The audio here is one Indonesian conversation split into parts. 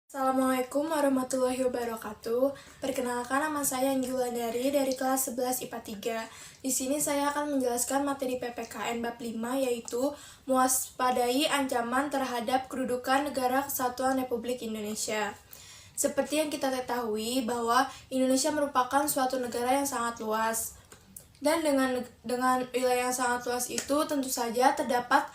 Assalamualaikum warahmatullahi wabarakatuh. Perkenalkan, nama saya Anggi Wulandari dari kelas 11 IPA 3. Di sini saya akan menjelaskan materi PPKN bab 5, yaitu mewaspadai ancaman terhadap kedudukan Negara Kesatuan Republik Indonesia. Seperti yang kita ketahui bahwa Indonesia merupakan suatu negara yang sangat luas. Dan dengan wilayah yang sangat luas itu tentu saja terdapat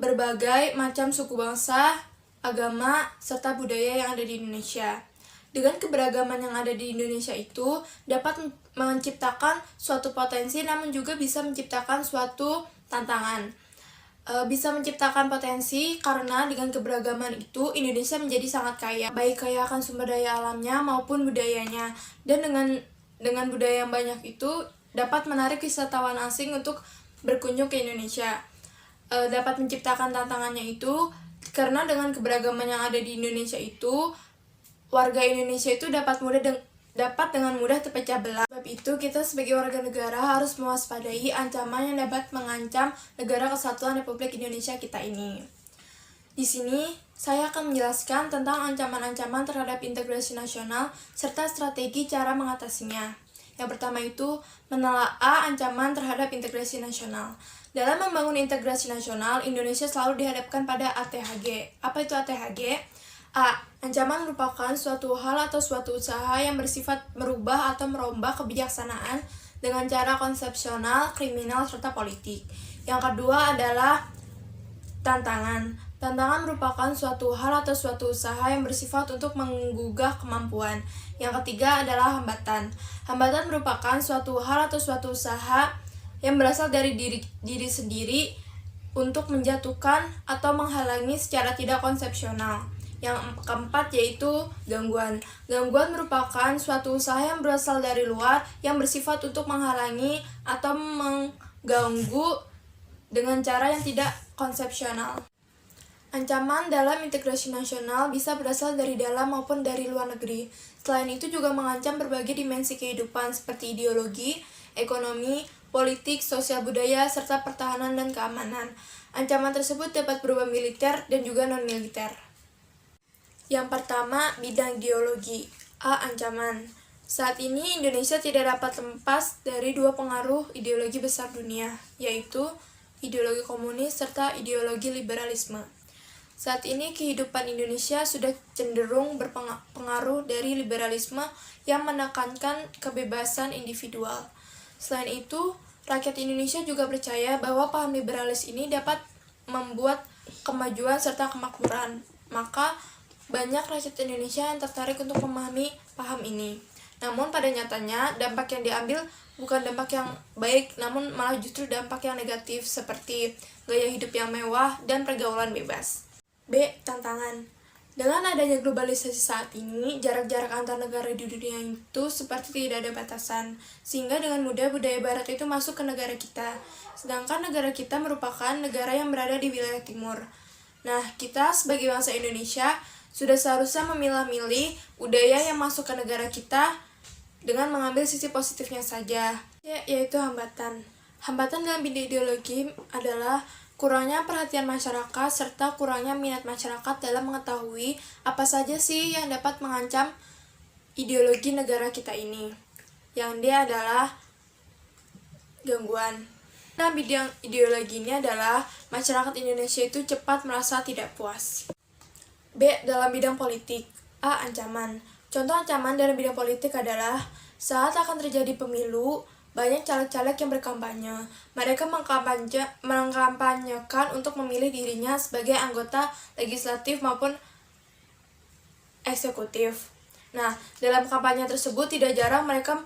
berbagai macam suku bangsa, agama, serta budaya yang ada di Indonesia. Dengan keberagaman yang ada di Indonesia itu dapat menciptakan suatu potensi, namun juga bisa menciptakan suatu tantangan. Bisa menciptakan potensi karena dengan keberagaman itu Indonesia menjadi sangat kaya, baik kaya akan sumber daya alamnya maupun budayanya. Dan dengan budaya yang banyak itu dapat menarik wisatawan asing untuk berkunjung ke Indonesia. Dapat menciptakan tantangannya itu karena dengan keberagaman yang ada di Indonesia itu, warga Indonesia itu dapat dengan mudah terpecah belah. Sebab itu, kita sebagai warga negara harus mewaspadai ancaman yang dapat mengancam Negara Kesatuan Republik Indonesia kita ini. Di sini, saya akan menjelaskan tentang ancaman-ancaman terhadap integrasi nasional serta strategi cara mengatasinya. Yang pertama itu, menelaah ancaman terhadap integrasi nasional. Dalam membangun integrasi nasional, Indonesia selalu dihadapkan pada ATHG. Apa itu ATHG? A. Ancaman merupakan suatu hal atau suatu usaha yang bersifat merubah atau merombak kebijaksanaan dengan cara konsepsional, kriminal, serta politik. Yang kedua adalah tantangan. Tantangan merupakan suatu hal atau suatu usaha yang bersifat untuk menggugah kemampuan. Yang ketiga adalah hambatan. Hambatan merupakan suatu hal atau suatu usaha yang berasal dari diri sendiri untuk menjatuhkan atau menghalangi secara tidak konsepsional. Yang keempat yaitu gangguan. Gangguan merupakan suatu usaha yang berasal dari luar yang bersifat untuk menghalangi atau mengganggu dengan cara yang tidak konsepsional. Ancaman dalam integrasi nasional bisa berasal dari dalam maupun dari luar negeri. Selain itu juga mengancam berbagai dimensi kehidupan seperti ideologi, ekonomi, politik, sosial budaya, serta pertahanan dan keamanan. Ancaman tersebut dapat berupa militer dan juga non-militer. Yang pertama, bidang ideologi. A. Ancaman. Saat ini Indonesia tidak dapat lepas dari dua pengaruh ideologi besar dunia, yaitu ideologi komunis serta ideologi liberalisme. Saat ini kehidupan Indonesia sudah cenderung berpengaruh dari liberalisme yang menekankan kebebasan individual. Selain itu, rakyat Indonesia juga percaya bahwa paham liberalis ini dapat membuat kemajuan serta kemakmuran. Maka, banyak rakyat Indonesia yang tertarik untuk memahami paham ini. Namun pada nyatanya, dampak yang diambil bukan dampak yang baik, namun malah justru dampak yang negatif seperti gaya hidup yang mewah dan pergaulan bebas. B. Tantangan. Dengan adanya globalisasi saat ini, jarak-jarak antar negara di dunia itu seperti tidak ada batasan, sehingga dengan mudah budaya barat itu masuk ke negara kita. Sedangkan negara kita merupakan negara yang berada di wilayah timur. Nah, kita sebagai bangsa Indonesia sudah seharusnya memilah-milih budaya yang masuk ke negara kita dengan mengambil sisi positifnya saja, yaitu hambatan. Hambatan dalam bidang ideologi adalah kurangnya perhatian masyarakat serta kurangnya minat masyarakat dalam mengetahui apa saja sih yang dapat mengancam ideologi negara kita ini. Yang D adalah gangguan. Dalam bidang ideologi ini adalah masyarakat Indonesia itu cepat merasa tidak puas. B. Dalam bidang politik. A. Ancaman. Contoh ancaman dalam bidang politik adalah saat akan terjadi pemilu, banyak caleg-caleg yang berkampanye. Mereka mengkampanyekan untuk memilih dirinya sebagai anggota legislatif maupun eksekutif. Nah, dalam kampanye tersebut tidak jarang mereka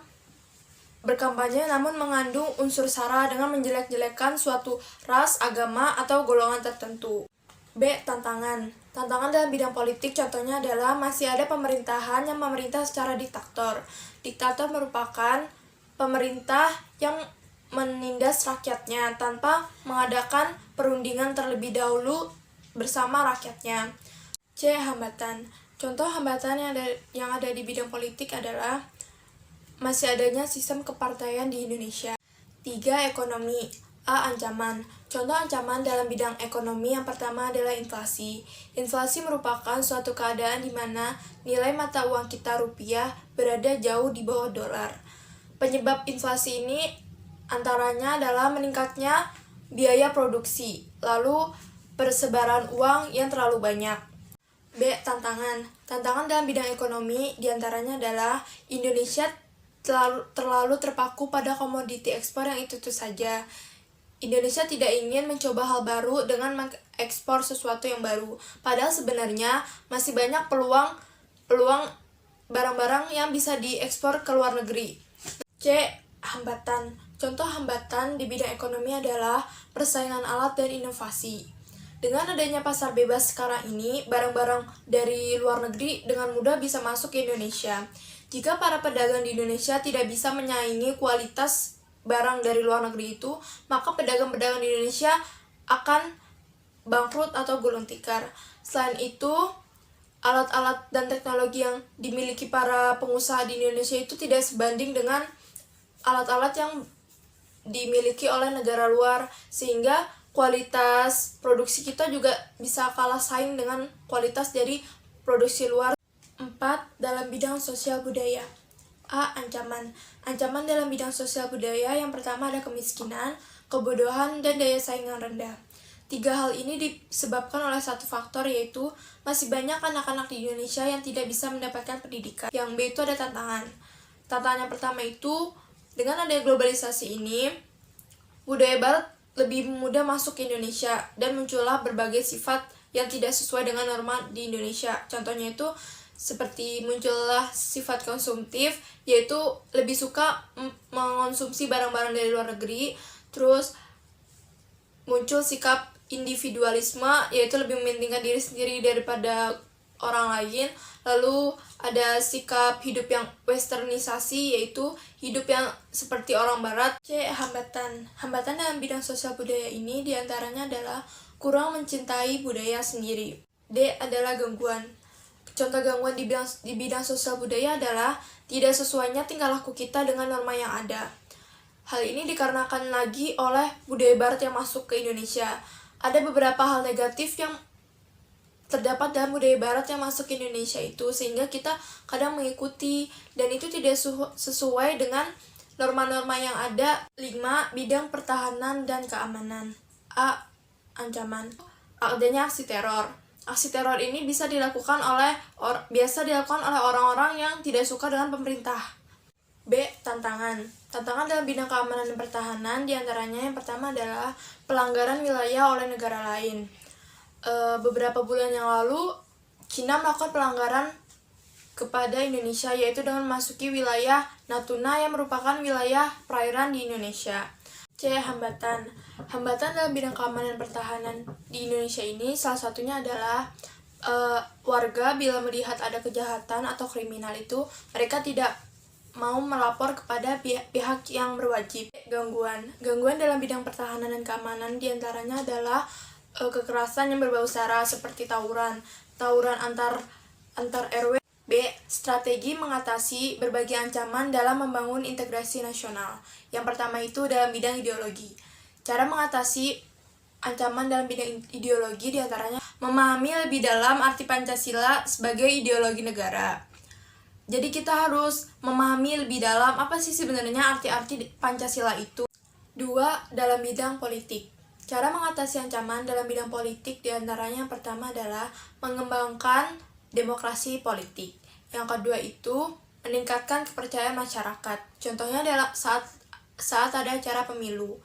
berkampanye namun mengandung unsur sara dengan menjelek-jelekan suatu ras, agama, atau golongan tertentu. B. Tantangan. Tantangan dalam bidang politik contohnya adalah masih ada pemerintahan yang memerintah secara diktator. Diktator merupakan pemerintah yang menindas rakyatnya tanpa mengadakan perundingan terlebih dahulu bersama rakyatnya. C. Hambatan. Contoh hambatan yang ada di bidang politik adalah masih adanya sistem kepartaian di Indonesia. 3. Ekonomi. A. Ancaman. Contoh ancaman dalam bidang ekonomi yang pertama adalah inflasi. Inflasi merupakan suatu keadaan di mana nilai mata uang kita rupiah berada jauh di bawah dolar. Penyebab inflasi ini antaranya adalah meningkatnya biaya produksi, lalu persebaran uang yang terlalu banyak. B. Tantangan. Tantangan dalam bidang ekonomi diantaranya adalah Indonesia terlalu terpaku pada komoditi ekspor yang itu-itu saja. Indonesia tidak ingin mencoba hal baru dengan mengekspor sesuatu yang baru. Padahal sebenarnya masih banyak peluang barang-barang yang bisa diekspor ke luar negeri. C. Hambatan. Contoh hambatan di bidang ekonomi adalah persaingan alat dan inovasi. Dengan adanya pasar bebas sekarang ini, barang-barang dari luar negeri dengan mudah bisa masuk ke Indonesia. Jika para pedagang di Indonesia tidak bisa menyaingi kualitas barang dari luar negeri itu, maka pedagang-pedagang di Indonesia akan bangkrut atau gulung tikar. Selain itu, alat-alat dan teknologi yang dimiliki para pengusaha di Indonesia itu tidak sebanding dengan alat-alat yang dimiliki oleh negara luar, sehingga kualitas produksi kita juga bisa kalah saing dengan kualitas dari produksi luar. 4. Dalam bidang sosial budaya. A. Ancaman. Ancaman dalam bidang sosial budaya yang pertama ada kemiskinan, kebodohan, dan daya saing yang rendah. 3 hal ini disebabkan oleh satu faktor, yaitu masih banyak anak-anak di Indonesia yang tidak bisa mendapatkan pendidikan. Yang B itu ada tantangan. Tantangan yang pertama itu, dengan adanya globalisasi ini, budaya barat lebih mudah masuk ke Indonesia dan muncullah berbagai sifat yang tidak sesuai dengan norma di Indonesia. Contohnya itu seperti muncullah sifat konsumtif, yaitu lebih suka mengonsumsi barang-barang dari luar negeri. Terus muncul sikap individualisme, yaitu lebih mementingkan diri sendiri daripada orang lain. Lalu ada sikap hidup yang westernisasi, yaitu hidup yang seperti orang barat. C. Hambatan. Hambatan dalam bidang sosial budaya ini diantaranya adalah kurang mencintai budaya sendiri. D. Adalah gangguan. Contoh gangguan di bidang sosial budaya adalah tidak sesuainya tingkah laku kita dengan norma yang ada. Hal ini dikarenakan lagi oleh budaya barat yang masuk ke Indonesia. Ada beberapa hal negatif yang terdapat dalam budaya barat yang masuk ke Indonesia itu, sehingga kita kadang mengikuti dan itu tidak sesuai dengan norma-norma yang ada. 5. Bidang pertahanan dan keamanan. A. Ancaman. Adanya aksi teror. Aksi teror ini biasa dilakukan oleh orang-orang yang tidak suka dengan pemerintah. B. Tantangan. Tantangan dalam bidang keamanan dan pertahanan diantaranya yang pertama adalah pelanggaran wilayah oleh negara lain. Beberapa bulan yang lalu, Cina melakukan pelanggaran kepada Indonesia, yaitu dengan memasuki wilayah Natuna yang merupakan wilayah perairan di Indonesia. C. Hambatan. Hambatan dalam bidang keamanan dan pertahanan di Indonesia ini salah satunya adalah warga bila melihat ada kejahatan atau kriminal itu, mereka tidak mau melapor kepada pihak yang berwajib. Gangguan dalam bidang pertahanan dan keamanan diantaranya adalah kekerasan yang berbau sara seperti tawuran antar RW. B. Strategi mengatasi berbagai ancaman dalam membangun integrasi nasional. Yang pertama itu dalam bidang ideologi. Cara mengatasi ancaman dalam bidang ideologi diantaranya memahami lebih dalam arti Pancasila sebagai ideologi negara. Jadi kita harus memahami lebih dalam apa sih sebenarnya arti-arti Pancasila itu. 2. Dalam bidang politik. Cara mengatasi ancaman dalam bidang politik diantaranya yang pertama adalah mengembangkan demokrasi politik. Yang kedua itu meningkatkan kepercayaan masyarakat. Contohnya adalah saat ada acara pemilu.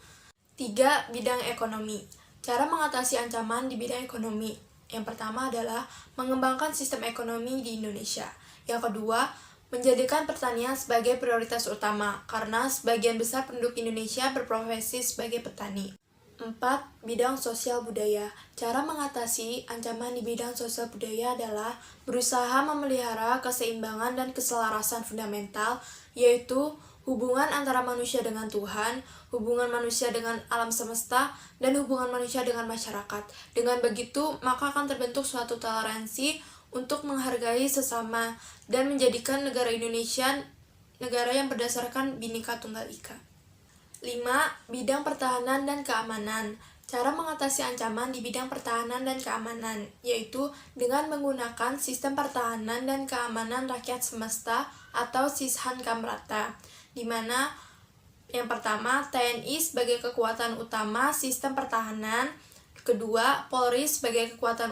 3. Bidang ekonomi. Cara mengatasi ancaman di bidang ekonomi. Yang pertama adalah mengembangkan sistem ekonomi di Indonesia. Yang kedua, menjadikan pertanian sebagai prioritas utama, karena sebagian besar penduduk Indonesia berprofesi sebagai petani. 4. Bidang sosial budaya. Cara mengatasi ancaman di bidang sosial budaya adalah berusaha memelihara keseimbangan dan keselarasan fundamental, yaitu hubungan antara manusia dengan Tuhan, hubungan manusia dengan alam semesta, dan hubungan manusia dengan masyarakat. Dengan begitu, maka akan terbentuk suatu toleransi untuk menghargai sesama dan menjadikan negara Indonesia negara yang berdasarkan Bhinneka Tunggal Ika. 5. Bidang pertahanan dan keamanan. Cara mengatasi ancaman di bidang pertahanan dan keamanan, yaitu dengan menggunakan sistem pertahanan dan keamanan rakyat semesta atau Sishan Kamrata, di mana yang pertama, TNI sebagai kekuatan utama sistem pertahanan, kedua, Polri sebagai kekuatan